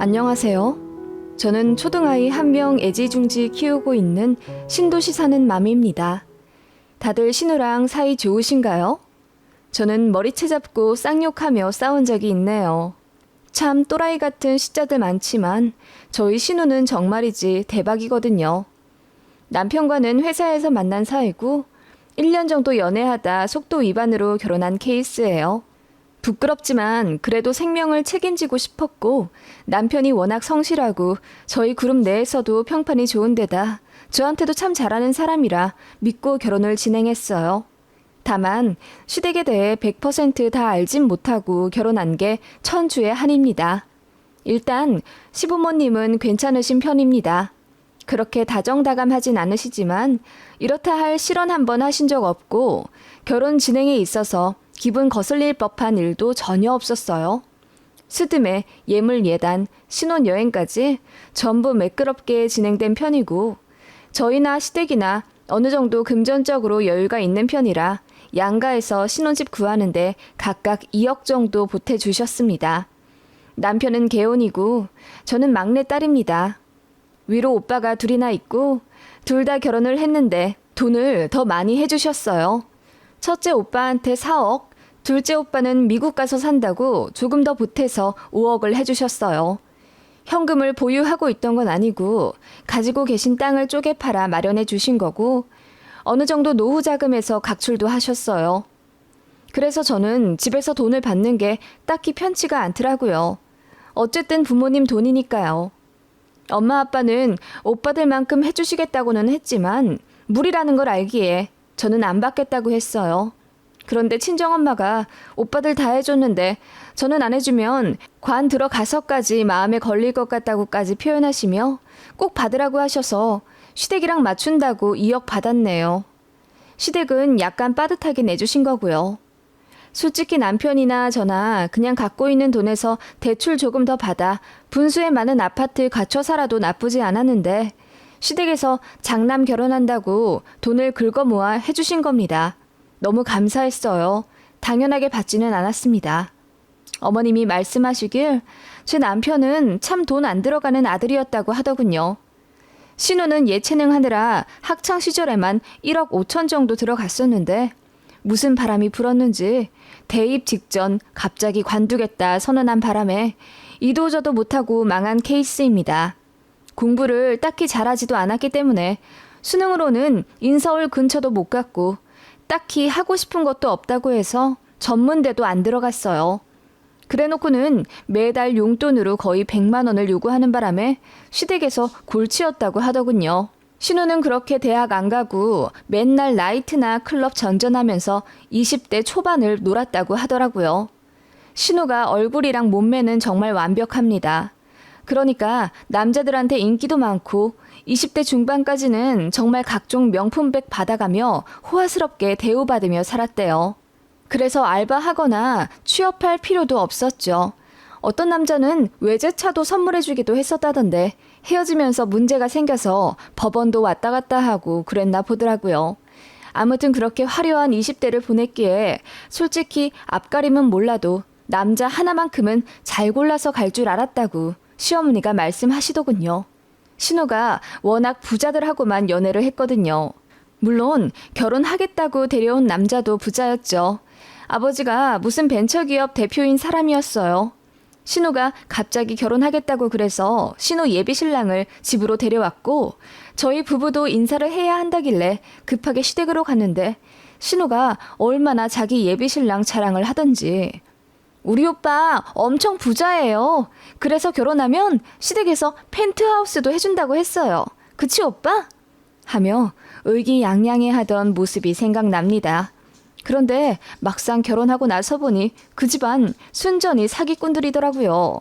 안녕하세요. 저는 초등아이 한 명 애지중지 키우고 있는 신도시 사는 맘입니다. 다들 신우랑 사이 좋으신가요? 저는 머리채 잡고 쌍욕하며 싸운 적이 있네요. 참 또라이 같은 시자들 많지만 저희 신우는 정말이지 대박이거든요. 남편과는 회사에서 만난 사이고 1년 정도 연애하다 속도 위반으로 결혼한 케이스예요. 부끄럽지만 그래도 생명을 책임지고 싶었고 남편이 워낙 성실하고 저희 그룹 내에서도 평판이 좋은 데다 저한테도 참 잘하는 사람이라 믿고 결혼을 진행했어요. 다만 시댁에 대해 100% 다 알진 못하고 결혼한 게 천주의 한입니다. 일단 시부모님은 괜찮으신 편입니다. 그렇게 다정다감하진 않으시지만 이렇다 할 실언 한번 하신 적 없고 결혼 진행에 있어서 기분 거슬릴 법한 일도 전혀 없었어요. 스드메, 예물 예단, 신혼여행까지 전부 매끄럽게 진행된 편이고 저희나 시댁이나 어느 정도 금전적으로 여유가 있는 편이라 양가에서 신혼집 구하는데 각각 2억 정도 보태주셨습니다. 남편은 개혼이고 저는 막내딸입니다. 위로 오빠가 둘이나 있고 둘 다 결혼을 했는데 돈을 더 많이 해주셨어요. 첫째 오빠한테 4억, 둘째 오빠는 미국 가서 산다고 조금 더 보태서 5억을 해주셨어요. 현금을 보유하고 있던 건 아니고 가지고 계신 땅을 쪼개 팔아 마련해 주신 거고 어느 정도 노후 자금에서 각출도 하셨어요. 그래서 저는 집에서 돈을 받는 게 딱히 편치가 않더라고요. 어쨌든 부모님 돈이니까요. 엄마 아빠는 오빠들만큼 해주시겠다고는 했지만 무리라는 걸 알기에 저는 안 받겠다고 했어요. 그런데 친정엄마가 오빠들 다 해줬는데 저는 안 해주면 관 들어가서까지 마음에 걸릴 것 같다고까지 표현하시며 꼭 받으라고 하셔서 시댁이랑 맞춘다고 2억 받았네요. 시댁은 약간 빠듯하게 내주신 거고요. 솔직히 남편이나 저나 그냥 갖고 있는 돈에서 대출 조금 더 받아 분수에 많은 아파트 갖춰 살아도 나쁘지 않았는데 시댁에서 장남 결혼한다고 돈을 긁어 모아 해주신 겁니다. 너무 감사했어요. 당연하게 받지는 않았습니다. 어머님이 말씀하시길 제 남편은 참 돈 안 들어가는 아들이었다고 하더군요. 신우는 예체능 하느라 학창 시절에만 1억 5천 정도 들어갔었는데 무슨 바람이 불었는지 대입 직전 갑자기 관두겠다 선언한 바람에 이도저도 못하고 망한 케이스입니다. 공부를 딱히 잘하지도 않았기 때문에 수능으로는 인서울 근처도 못 갔고 딱히 하고 싶은 것도 없다고 해서 전문대도 안 들어갔어요. 그래놓고는 매달 용돈으로 거의 100만 원을 요구하는 바람에 시댁에서 골치였다고 하더군요. 신우는 그렇게 대학 안 가고 맨날 나이트나 클럽 전전하면서 20대 초반을 놀았다고 하더라고요. 신우가 얼굴이랑 몸매는 정말 완벽합니다. 그러니까 남자들한테 인기도 많고 20대 중반까지는 정말 각종 명품백 받아가며 호화스럽게 대우받으며 살았대요. 그래서 알바하거나 취업할 필요도 없었죠. 어떤 남자는 외제차도 선물해주기도 했었다던데 헤어지면서 문제가 생겨서 법원도 왔다 갔다 하고 그랬나 보더라고요. 아무튼 그렇게 화려한 20대를 보냈기에 솔직히 앞가림은 몰라도 남자 하나만큼은 잘 골라서 갈 줄 알았다고 시어머니가 말씀하시더군요. 신우가 워낙 부자들하고만 연애를 했거든요. 물론 결혼하겠다고 데려온 남자도 부자였죠. 아버지가 무슨 벤처기업 대표인 사람이었어요. 신우가 갑자기 결혼하겠다고 그래서 신우 예비신랑을 집으로 데려왔고 저희 부부도 인사를 해야 한다길래 급하게 시댁으로 갔는데 신우가 얼마나 자기 예비신랑 자랑을 하던지 우리 오빠 엄청 부자예요. 그래서 결혼하면 시댁에서 펜트하우스도 해준다고 했어요. 그치 오빠? 하며 의기양양해하던 모습이 생각납니다. 그런데 막상 결혼하고 나서 보니 그 집안 순전히 사기꾼들이더라고요.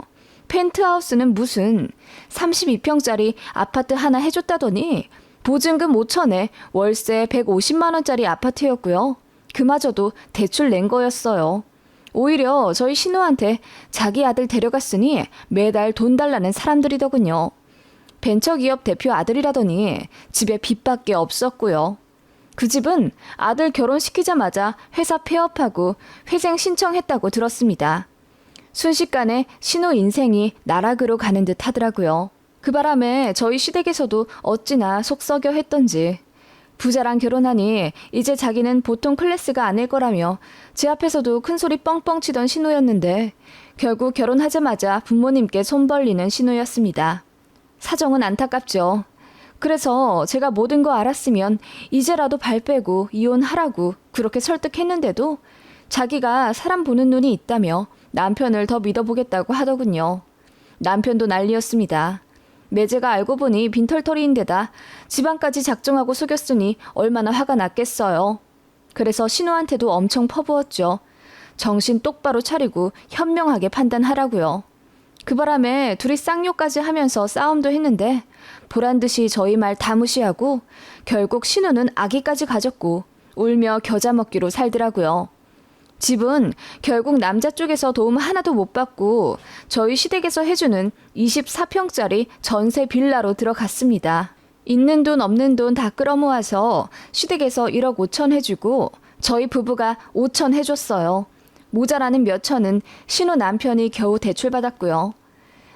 펜트하우스는 무슨 32평짜리 아파트 하나 해줬다더니 보증금 5천에 월세 150만 원짜리 아파트였고요. 그마저도 대출 낸 거였어요. 오히려 저희 신우한테 자기 아들 데려갔으니 매달 돈 달라는 사람들이더군요. 벤처기업 대표 아들이라더니 집에 빚밖에 없었고요. 그 집은 아들 결혼시키자마자 회사 폐업하고 회생 신청했다고 들었습니다. 순식간에 신우 인생이 나락으로 가는 듯 하더라고요. 그 바람에 저희 시댁에서도 어찌나 속 썩여 했던지 부자랑 결혼하니 이제 자기는 보통 클래스가 아닐 거라며 제 앞에서도 큰소리 뻥뻥 치던 신우였는데 결국 결혼하자마자 부모님께 손 벌리는 신우였습니다. 사정은 안타깝죠. 그래서 제가 모든 거 알았으면 이제라도 발 빼고 이혼하라고 그렇게 설득했는데도 자기가 사람 보는 눈이 있다며 남편을 더 믿어보겠다고 하더군요. 남편도 난리였습니다. 매제가 알고 보니 빈털터리인데다 집안까지 작정하고 속였으니 얼마나 화가 났겠어요. 그래서 신우한테도 엄청 퍼부었죠. 정신 똑바로 차리고 현명하게 판단하라고요. 그 바람에 둘이 쌍욕까지 하면서 싸움도 했는데 보란듯이 저희 말 다 무시하고 결국 신우는 아기까지 가졌고 울며 겨자 먹기로 살더라고요. 집은 결국 남자 쪽에서 도움 하나도 못 받고 저희 시댁에서 해주는 24평짜리 전세 빌라로 들어갔습니다. 있는 돈 없는 돈 다 끌어모아서 시댁에서 1억 5천 해주고 저희 부부가 5천 해줬어요. 모자라는 몇 천은 신우 남편이 겨우 대출받았고요.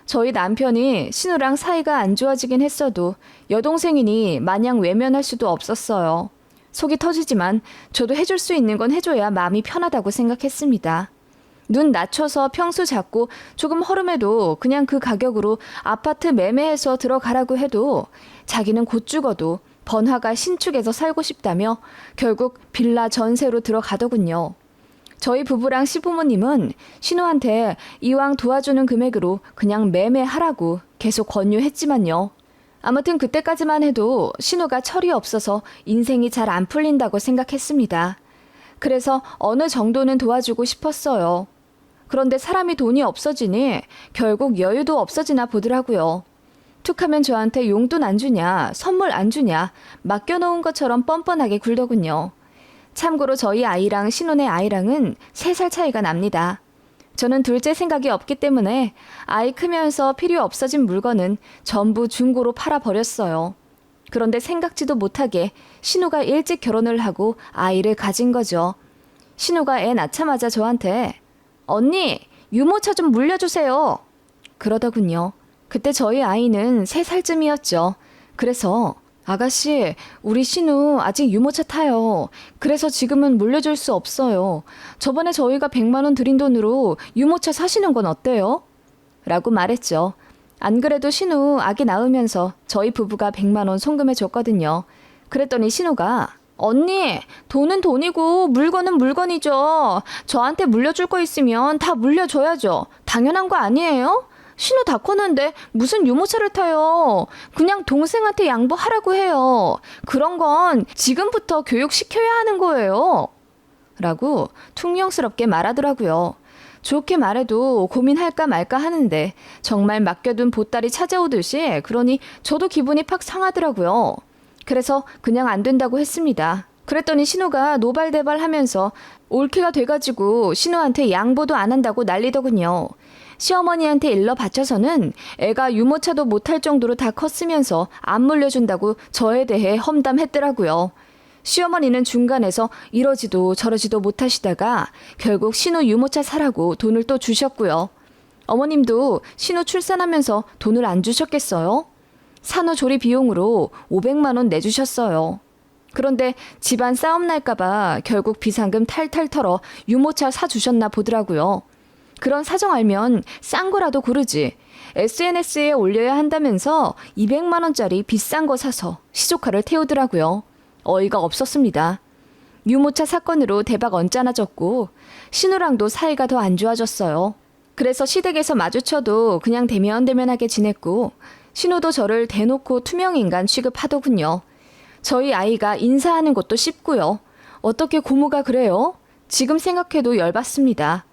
저희 남편이 신우랑 사이가 안 좋아지긴 했어도 여동생이니 마냥 외면할 수도 없었어요. 속이 터지지만 저도 해줄 수 있는 건 해줘야 마음이 편하다고 생각했습니다. 눈 낮춰서 평수 잡고 조금 허름해도 그냥 그 가격으로 아파트 매매해서 들어가라고 해도 자기는 곧 죽어도 번화가 신축에서 살고 싶다며 결국 빌라 전세로 들어가더군요. 저희 부부랑 시부모님은 신우한테 이왕 도와주는 금액으로 그냥 매매하라고 계속 권유했지만요. 아무튼 그때까지만 해도 신우가 철이 없어서 인생이 잘 안 풀린다고 생각했습니다. 그래서 어느 정도는 도와주고 싶었어요. 그런데 사람이 돈이 없어지니 결국 여유도 없어지나 보더라고요. 툭하면 저한테 용돈 안 주냐, 선물 안 주냐, 맡겨놓은 것처럼 뻔뻔하게 굴더군요. 참고로 저희 아이랑 신혼의 아이랑은 3살 차이가 납니다. 저는 둘째 생각이 없기 때문에 아이 크면서 필요 없어진 물건은 전부 중고로 팔아버렸어요. 그런데 생각지도 못하게 신우가 일찍 결혼을 하고 아이를 가진 거죠. 신우가 애 낳자마자 저한테 언니, 유모차 좀 물려주세요. 그러더군요. 그때 저희 아이는 3살쯤이었죠. 그래서 아가씨, 우리 신우 아직 유모차 타요. 그래서 지금은 물려줄 수 없어요. 저번에 저희가 100만 원 드린 돈으로 유모차 사시는 건 어때요? 라고 말했죠. 안 그래도 신우 아기 낳으면서 저희 부부가 100만 원 송금해 줬거든요. 그랬더니 신우가 언니, 돈은 돈이고 물건은 물건이죠. 저한테 물려줄 거 있으면 다 물려줘야죠. 당연한 거 아니에요? 신우 다 컸는데 무슨 유모차를 타요. 그냥 동생한테 양보하라고 해요. 그런 건 지금부터 교육시켜야 하는 거예요. 라고 퉁명스럽게 말하더라고요. 좋게 말해도 고민할까 말까 하는데 정말 맡겨둔 보따리 찾아오듯이 그러니 저도 기분이 팍 상하더라고요. 그래서 그냥 안 된다고 했습니다. 그랬더니 신우가 노발대발 하면서 올케가 돼가지고 신우한테 양보도 안 한다고 난리더군요. 시어머니한테 일러 바쳐서는 애가 유모차도 못할 정도로 다 컸으면서 안 물려준다고 저에 대해 험담했더라고요. 시어머니는 중간에서 이러지도 저러지도 못하시다가 결국 신우 유모차 사라고 돈을 또 주셨고요. 어머님도 신우 출산하면서 돈을 안 주셨겠어요? 산후조리 비용으로 500만 원 내주셨어요. 그런데 집안 싸움 날까봐 결국 비상금 탈탈 털어 유모차 사주셨나 보더라고요. 그런 사정 알면 싼 거라도 고르지. SNS에 올려야 한다면서 200만 원짜리 비싼 거 사서 시조카를 태우더라고요. 어이가 없었습니다. 유모차 사건으로 대박 언짢아졌고 신우랑도 사이가 더 안 좋아졌어요. 그래서 시댁에서 마주쳐도 그냥 대면대면하게 지냈고 신우도 저를 대놓고 투명인간 취급하더군요. 저희 아이가 인사하는 것도 쉽고요. 어떻게 고모가 그래요? 지금 생각해도 열받습니다.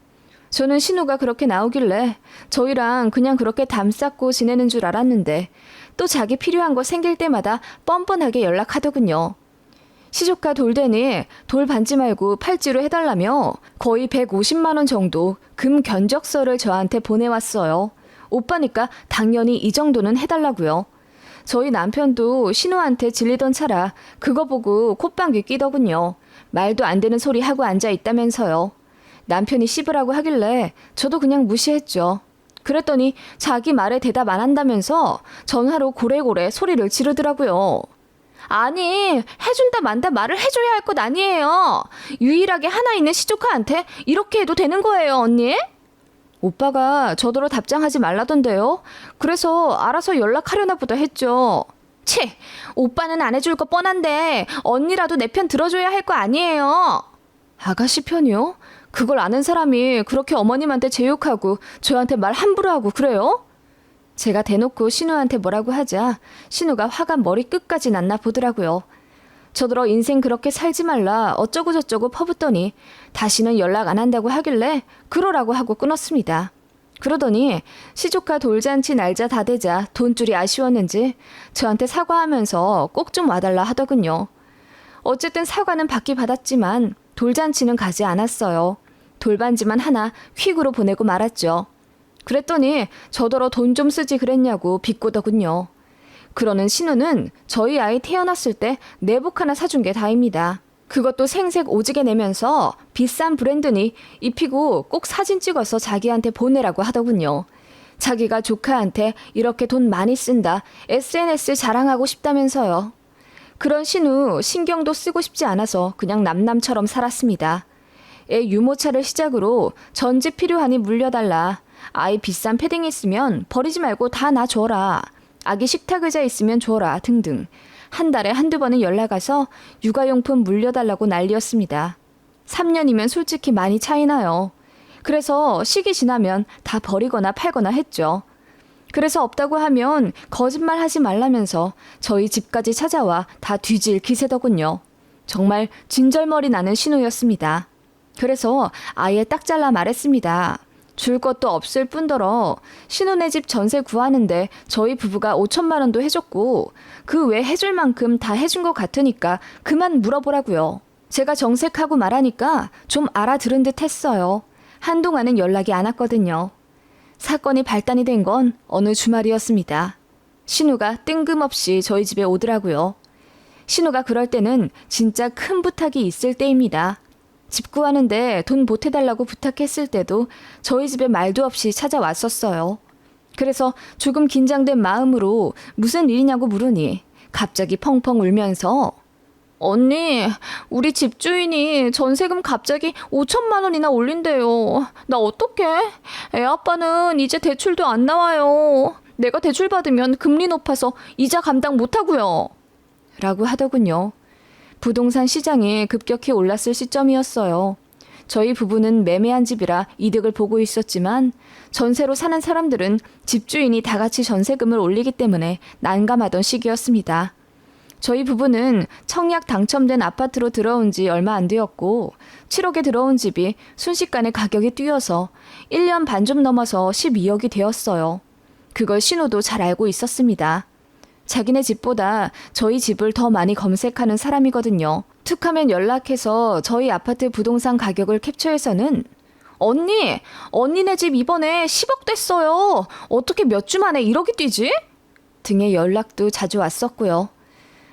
저는 신우가 그렇게 나오길래 저희랑 그냥 그렇게 담쌓고 지내는 줄 알았는데 또 자기 필요한 거 생길 때마다 뻔뻔하게 연락하더군요. 시조카 돌되니 돌 반지 말고 팔찌로 해달라며 거의 150만 원 정도 금 견적서를 저한테 보내왔어요. 오빠니까 당연히 이 정도는 해달라고요. 저희 남편도 신우한테 질리던 차라 그거 보고 콧방귀 끼더군요. 말도 안 되는 소리 하고 앉아 있다면서요. 남편이 씹으라고 하길래 저도 그냥 무시했죠. 그랬더니 자기 말에 대답 안 한다면서 전화로 고래고래 소리를 지르더라고요. 아니, 해준다 만다 말을 해줘야 할 것 아니에요. 유일하게 하나 있는 시조카한테 이렇게 해도 되는 거예요, 언니? 오빠가 저더러 답장하지 말라던데요. 그래서 알아서 연락하려나 보다 했죠. 채, 오빠는 안 해줄 거 뻔한데 언니라도 내 편 들어줘야 할 거 아니에요. 아가씨 편이요? 그걸 아는 사람이 그렇게 어머님한테 제욕하고 저한테 말 함부로 하고 그래요? 제가 대놓고 신우한테 뭐라고 하자 신우가 화가 머리 끝까지 났나 보더라고요. 저더러 인생 그렇게 살지 말라 어쩌고 저쩌고 퍼붓더니 다시는 연락 안 한다고 하길래 그러라고 하고 끊었습니다. 그러더니 시조카 돌잔치 날짜 다 되자 돈줄이 아쉬웠는지 저한테 사과하면서 꼭 좀 와달라 하더군요. 어쨌든 사과는 받기 받았지만 돌잔치는 가지 않았어요. 돌반지만 하나 퀵으로 보내고 말았죠. 그랬더니 저더러 돈 좀 쓰지 그랬냐고 비꼬더군요. 그러는 신우는 저희 아이 태어났을 때 내복 하나 사준 게 다입니다. 그것도 생색 오지게 내면서 비싼 브랜드니 입히고 꼭 사진 찍어서 자기한테 보내라고 하더군요. 자기가 조카한테 이렇게 돈 많이 쓴다 SNS 자랑하고 싶다면서요. 그런 신우 신경도 쓰고 싶지 않아서 그냥 남남처럼 살았습니다. 애 유모차를 시작으로 전집 필요하니 물려달라. 아이 비싼 패딩 있으면 버리지 말고 다 놔줘라. 아기 식탁 의자 있으면 줘라 등등. 한 달에 한두 번은 연락 와서 육아용품 물려달라고 난리였습니다. 3년이면 솔직히 많이 차이나요. 그래서 시기 지나면 다 버리거나 팔거나 했죠. 그래서 없다고 하면 거짓말 하지 말라면서 저희 집까지 찾아와 다 뒤질 기세더군요. 정말 진절머리 나는 신우였습니다. 그래서 아예 딱 잘라 말했습니다. 줄 것도 없을 뿐더러 신우네 집 전세 구하는데 저희 부부가 5천만 원도 해줬고 그 외 해줄 만큼 다 해준 것 같으니까 그만 물어보라고요. 제가 정색하고 말하니까 좀 알아들은 듯 했어요. 한동안은 연락이 안 왔거든요. 사건이 발단이 된 건 어느 주말이었습니다. 신우가 뜬금없이 저희 집에 오더라고요. 신우가 그럴 때는 진짜 큰 부탁이 있을 때입니다. 집 구하는데 돈 보태달라고 부탁했을 때도 저희 집에 말도 없이 찾아왔었어요. 그래서 조금 긴장된 마음으로 무슨 일이냐고 물으니 갑자기 펑펑 울면서 언니, 우리 집주인이 전세금 갑자기 5천만 원이나 올린대요. 나 어떡해? 애 아빠는 이제 대출도 안 나와요. 내가 대출 받으면 금리 높아서 이자 감당 못하고요. 라고 하더군요. 부동산 시장이 급격히 올랐을 시점이었어요. 저희 부부는 매매한 집이라 이득을 보고 있었지만 전세로 사는 사람들은 집주인이 다 같이 전세금을 올리기 때문에 난감하던 시기였습니다. 저희 부부는 청약 당첨된 아파트로 들어온 지 얼마 안 되었고 7억에 들어온 집이 순식간에 가격이 뛰어서 1년 반 좀 넘어서 12억이 되었어요. 그걸 신우도 잘 알고 있었습니다. 자기네 집보다 저희 집을 더 많이 검색하는 사람이거든요. 툭하면 연락해서 저희 아파트 부동산 가격을 캡처해서는 언니네 집 이번에 10억 됐어요. 어떻게 몇 주 만에 1억이 뛰지? 등의 연락도 자주 왔었고요.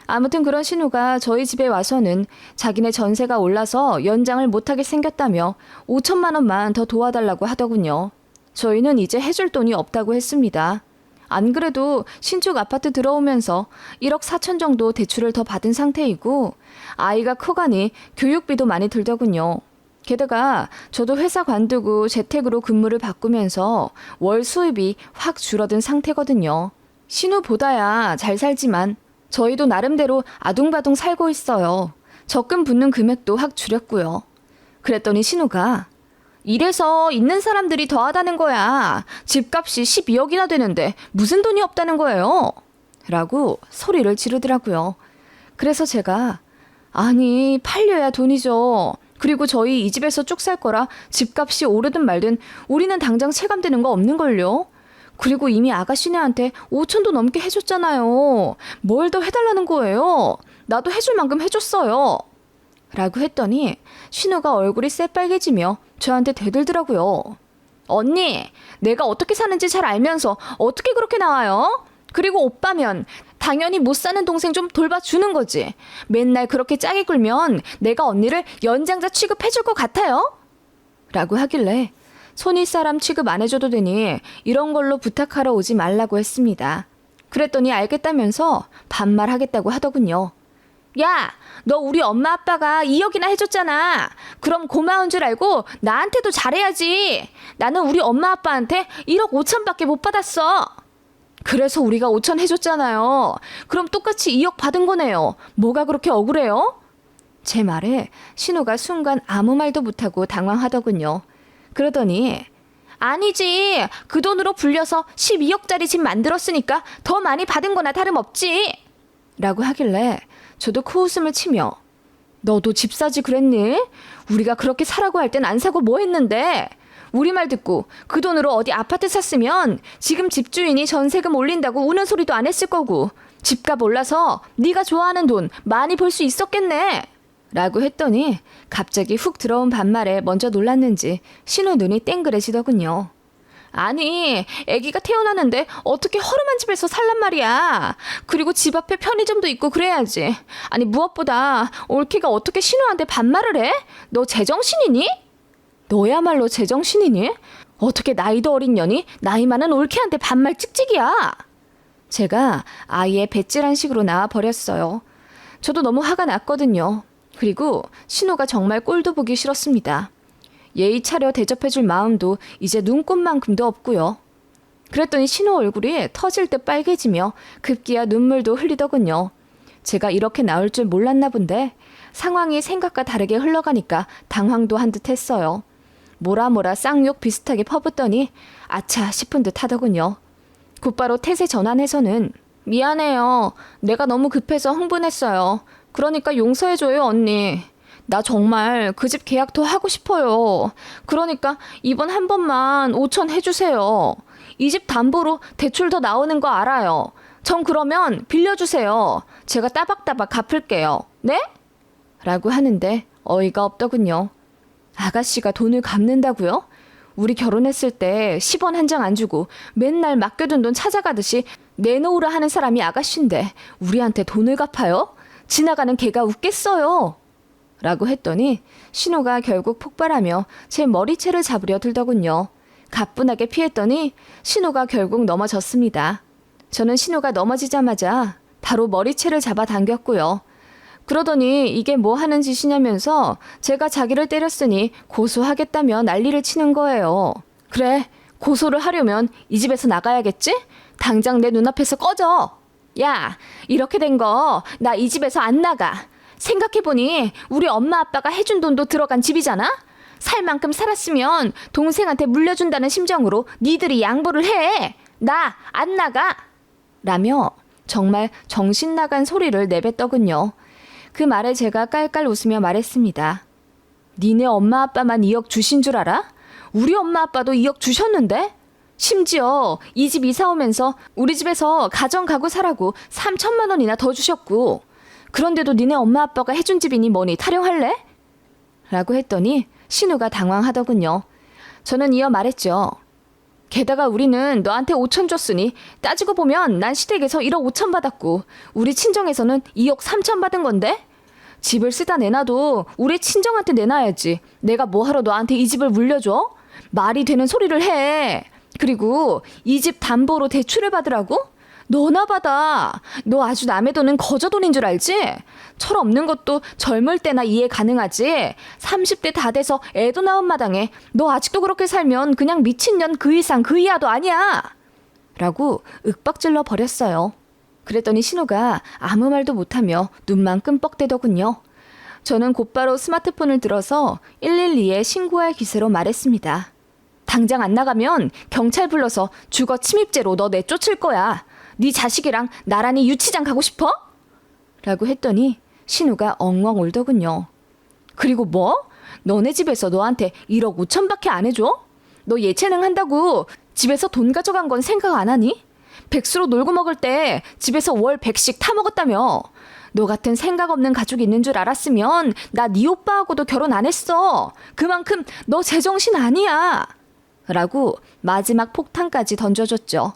아무튼 그런 신우가 저희 집에 와서는 자기네 전세가 올라서 연장을 못하게 생겼다며 5천만 원만 더 도와달라고 하더군요. 저희는 이제 해줄 돈이 없다고 했습니다. 안 그래도 신축 아파트 들어오면서 1억 4천 정도 대출을 더 받은 상태이고 아이가 커가니 교육비도 많이 들더군요. 게다가 저도 회사 관두고 재택으로 근무를 바꾸면서 월 수입이 확 줄어든 상태거든요. 신우보다야 잘 살지만 저희도 나름대로 아둥바둥 살고 있어요. 적금 붙는 금액도 확 줄였고요. 그랬더니 신우가 이래서 있는 사람들이 더하다는 거야. 집값이 12억이나 되는데 무슨 돈이 없다는 거예요. 라고 소리를 지르더라고요. 그래서 제가 아니 팔려야 돈이죠. 그리고 저희 이 집에서 쭉 살 거라 집값이 오르든 말든 우리는 당장 체감되는 거 없는걸요. 그리고 이미 아가씨네한테 5천도 넘게 해줬잖아요. 뭘 더 해달라는 거예요. 나도 해줄 만큼 해줬어요. 라고 했더니 신우가 얼굴이 새빨개지며 저한테 대들더라고요. 언니, 내가 어떻게 사는지 잘 알면서 어떻게 그렇게 나와요? 그리고 오빠면 당연히 못 사는 동생 좀 돌봐주는 거지. 맨날 그렇게 짜게 굴면 내가 언니를 연장자 취급해줄 것 같아요? 라고 하길래 손윗사람 취급 안 해줘도 되니 이런 걸로 부탁하러 오지 말라고 했습니다. 그랬더니 알겠다면서 반말하겠다고 하더군요. 야, 너 우리 엄마 아빠가 2억이나 해줬잖아. 그럼 고마운 줄 알고 나한테도 잘해야지. 나는 우리 엄마 아빠한테 1억 5천밖에 못 받았어. 그래서 우리가 5천 해줬잖아요. 그럼 똑같이 2억 받은 거네요. 뭐가 그렇게 억울해요? 제 말에 신우가 순간 아무 말도 못하고 당황하더군요. 그러더니 아니지. 그 돈으로 불려서 12억짜리 집 만들었으니까 더 많이 받은 거나 다름없지. 라고 하길래 저도 코웃음을 치며 너도 집 사지 그랬니? 우리가 그렇게 사라고 할 땐 안 사고 뭐 했는데? 우리 말 듣고 그 돈으로 어디 아파트 샀으면 지금 집주인이 전세금 올린다고 우는 소리도 안 했을 거고 집값 올라서 네가 좋아하는 돈 많이 벌 수 있었겠네. 라고 했더니 갑자기 훅 들어온 반말에 먼저 놀랐는지 신우 눈이 땡그레지더군요. 아니, 아기가 태어나는데 어떻게 허름한 집에서 살란 말이야. 그리고 집 앞에 편의점도 있고 그래야지. 아니, 무엇보다 올케가 어떻게 신우한테 반말을 해? 너 제정신이니? 너야말로 제정신이니? 어떻게 나이도 어린 년이 나이 많은 올케한테 반말 찍찍이야? 제가 아예 배찔한 식으로 나와버렸어요. 저도 너무 화가 났거든요. 그리고 신우가 정말 꼴도 보기 싫었습니다. 예의 차려 대접해줄 마음도 이제 눈꽃만큼도 없고요. 그랬더니 신우 얼굴이 터질 듯 빨개지며 급기야 눈물도 흘리더군요. 제가 이렇게 나올 줄 몰랐나 본데 상황이 생각과 다르게 흘러가니까 당황도 한 듯 했어요. 뭐라 쌍욕 비슷하게 퍼붓더니 아차 싶은 듯 하더군요. 곧바로 태세 전환해서는 미안해요. 내가 너무 급해서 흥분했어요. 그러니까 용서해줘요, 언니. 나 정말 그 집 계약 더 하고 싶어요. 그러니까 이번 한 번만 5천 해주세요. 이 집 담보로 대출 더 나오는 거 알아요. 전 그러면 빌려주세요. 제가 따박따박 갚을게요. 네? 라고 하는데 어이가 없더군요. 아가씨가 돈을 갚는다고요? 우리 결혼했을 때 10원 한 장 안 주고 맨날 맡겨둔 돈 찾아가듯이 내놓으라 하는 사람이 아가씨인데 우리한테 돈을 갚아요? 지나가는 개가 웃겠어요. 라고 했더니 신우가 결국 폭발하며 제 머리채를 잡으려 들더군요. 가뿐하게 피했더니 신우가 결국 넘어졌습니다. 저는 신우가 넘어지자마자 바로 머리채를 잡아당겼고요. 그러더니 이게 뭐 하는 짓이냐면서 제가 자기를 때렸으니 고소하겠다며 난리를 치는 거예요. 그래, 고소를 하려면 이 집에서 나가야겠지? 당장 내 눈앞에서 꺼져. 야, 이렇게 된 거 나 이 집에서 안 나가. 생각해보니 우리 엄마 아빠가 해준 돈도 들어간 집이잖아? 살 만큼 살았으면 동생한테 물려준다는 심정으로 니들이 양보를 해. 나 안 나가. 라며 정말 정신 나간 소리를 내뱉더군요. 그 말에 제가 깔깔 웃으며 말했습니다. 니네 엄마 아빠만 2억 주신 줄 알아? 우리 엄마 아빠도 2억 주셨는데? 심지어 이 집 이사 오면서 우리 집에서 가정가구 사라고 3천만 원이나 더 주셨고 그런데도 니네 엄마 아빠가 해준 집이니 뭐니 타령할래? 라고 했더니 신우가 당황하더군요. 저는 이어 말했죠. 게다가 우리는 너한테 5천 줬으니 따지고 보면 난 시댁에서 1억 5천 받았고 우리 친정에서는 2억 3천 받은 건데? 집을 쓰다 내놔도 우리 친정한테 내놔야지. 내가 뭐하러 너한테 이 집을 물려줘? 말이 되는 소리를 해. 그리고 이 집 담보로 대출을 받으라고? 너나 받아. 너 아주 남의 돈은 거저돈인 줄 알지? 철없는 것도 젊을 때나 이해 가능하지. 30대 다 돼서 애도 낳은 마당에 너 아직도 그렇게 살면 그냥 미친년 그 이상 그 이하도 아니야. 라고 윽박질러 버렸어요. 그랬더니 신우가 아무 말도 못하며 눈만 끔뻑대더군요. 저는 곧바로 스마트폰을 들어서 112에 신고할 기세로 말했습니다. 당장 안 나가면 경찰 불러서 주거 침입죄로 너 내쫓을 거야. 네 자식이랑 나란히 유치장 가고 싶어? 라고 했더니 신우가 엉엉 울더군요. 그리고 뭐? 너네 집에서 너한테 1억 5천밖에 안 해줘? 너 예체능 한다고 집에서 돈 가져간 건 생각 안 하니? 백수로 놀고 먹을 때 집에서 월 100씩 타먹었다며. 너 같은 생각 없는 가족이 있는 줄 알았으면 나 네 오빠하고도 결혼 안 했어. 그만큼 너 제정신 아니야. 라고 마지막 폭탄까지 던져줬죠.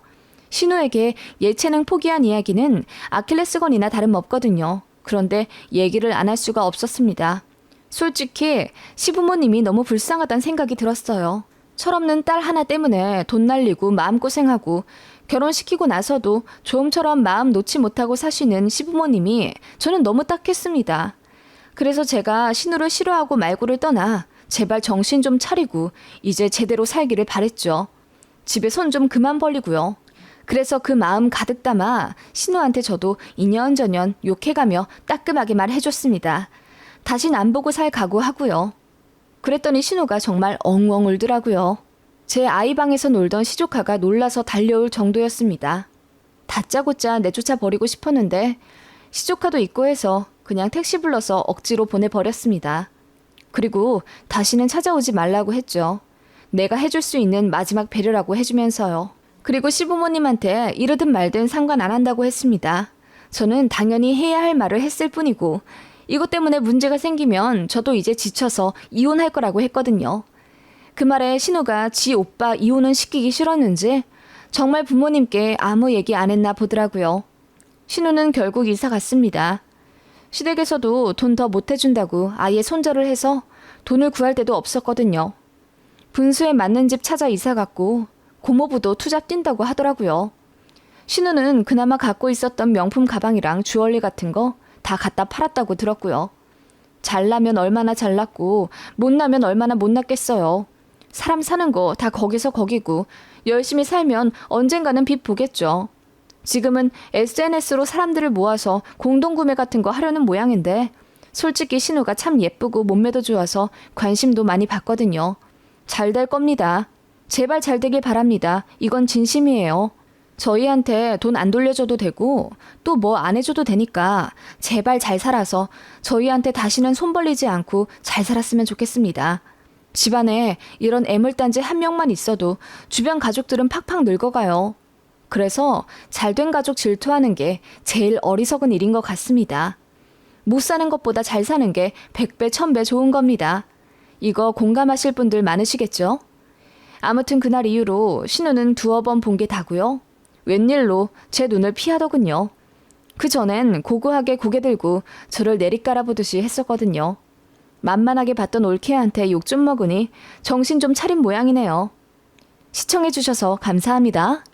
신우에게 예체능 포기한 이야기는 아킬레스건이나 다름없거든요. 그런데 얘기를 안 할 수가 없었습니다. 솔직히 시부모님이 너무 불쌍하다는 생각이 들었어요. 철없는 딸 하나 때문에 돈 날리고 마음고생하고 결혼시키고 나서도 좀처럼 마음 놓지 못하고 사시는 시부모님이 저는 너무 딱했습니다. 그래서 제가 신우를 싫어하고 말고를 떠나 제발 정신 좀 차리고 이제 제대로 살기를 바랬죠. 집에 손 좀 그만 벌리고요. 그래서 그 마음 가득 담아 신우한테 저도 이년저년 욕해가며 따끔하게 말해줬습니다. 다신 안 보고 살 각오하고요. 그랬더니 신우가 정말 엉엉 울더라고요. 제 아이방에서 놀던 시조카가 놀라서 달려올 정도였습니다. 다짜고짜 내쫓아 버리고 싶었는데 시조카도 있고 해서 그냥 택시 불러서 억지로 보내버렸습니다. 그리고 다시는 찾아오지 말라고 했죠. 내가 해줄 수 있는 마지막 배려라고 해주면서요. 그리고 시부모님한테 이러든 말든 상관 안 한다고 했습니다. 저는 당연히 해야 할 말을 했을 뿐이고 이것 때문에 문제가 생기면 저도 이제 지쳐서 이혼할 거라고 했거든요. 그 말에 신우가 지 오빠 이혼은 시키기 싫었는지 정말 부모님께 아무 얘기 안 했나 보더라고요. 신우는 결국 이사 갔습니다. 시댁에서도 돈 더 못 해준다고 아예 손절을 해서 돈을 구할 데도 없었거든요. 분수에 맞는 집 찾아 이사 갔고 고모부도 투잡 뛴다고 하더라고요. 신우는 그나마 갖고 있었던 명품 가방이랑 주얼리 같은 거 다 갖다 팔았다고 들었고요. 잘나면 얼마나 잘났고 못나면 얼마나 못났겠어요. 사람 사는 거 다 거기서 거기고 열심히 살면 언젠가는 빚 보겠죠. 지금은 SNS로 사람들을 모아서 공동구매 같은 거 하려는 모양인데 솔직히 신우가 참 예쁘고 몸매도 좋아서 관심도 많이 받거든요. 잘 될 겁니다. 제발 잘 되길 바랍니다. 이건 진심이에요. 저희한테 돈 안 돌려줘도 되고 또 뭐 안 해줘도 되니까 제발 잘 살아서 저희한테 다시는 손 벌리지 않고 잘 살았으면 좋겠습니다. 집안에 이런 애물단지 한 명만 있어도 주변 가족들은 팍팍 늙어가요. 그래서 잘된 가족 질투하는 게 제일 어리석은 일인 것 같습니다. 못 사는 것보다 잘 사는 게 100배, 1000배 좋은 겁니다. 이거 공감하실 분들 많으시겠죠? 아무튼 그날 이후로 신우는 두어 번 본 게 다고요. 웬일로 제 눈을 피하더군요. 그 전엔 고고하게 고개 들고 저를 내리깔아보듯이 했었거든요. 만만하게 봤던 올케한테 욕 좀 먹으니 정신 좀 차린 모양이네요. 시청해주셔서 감사합니다.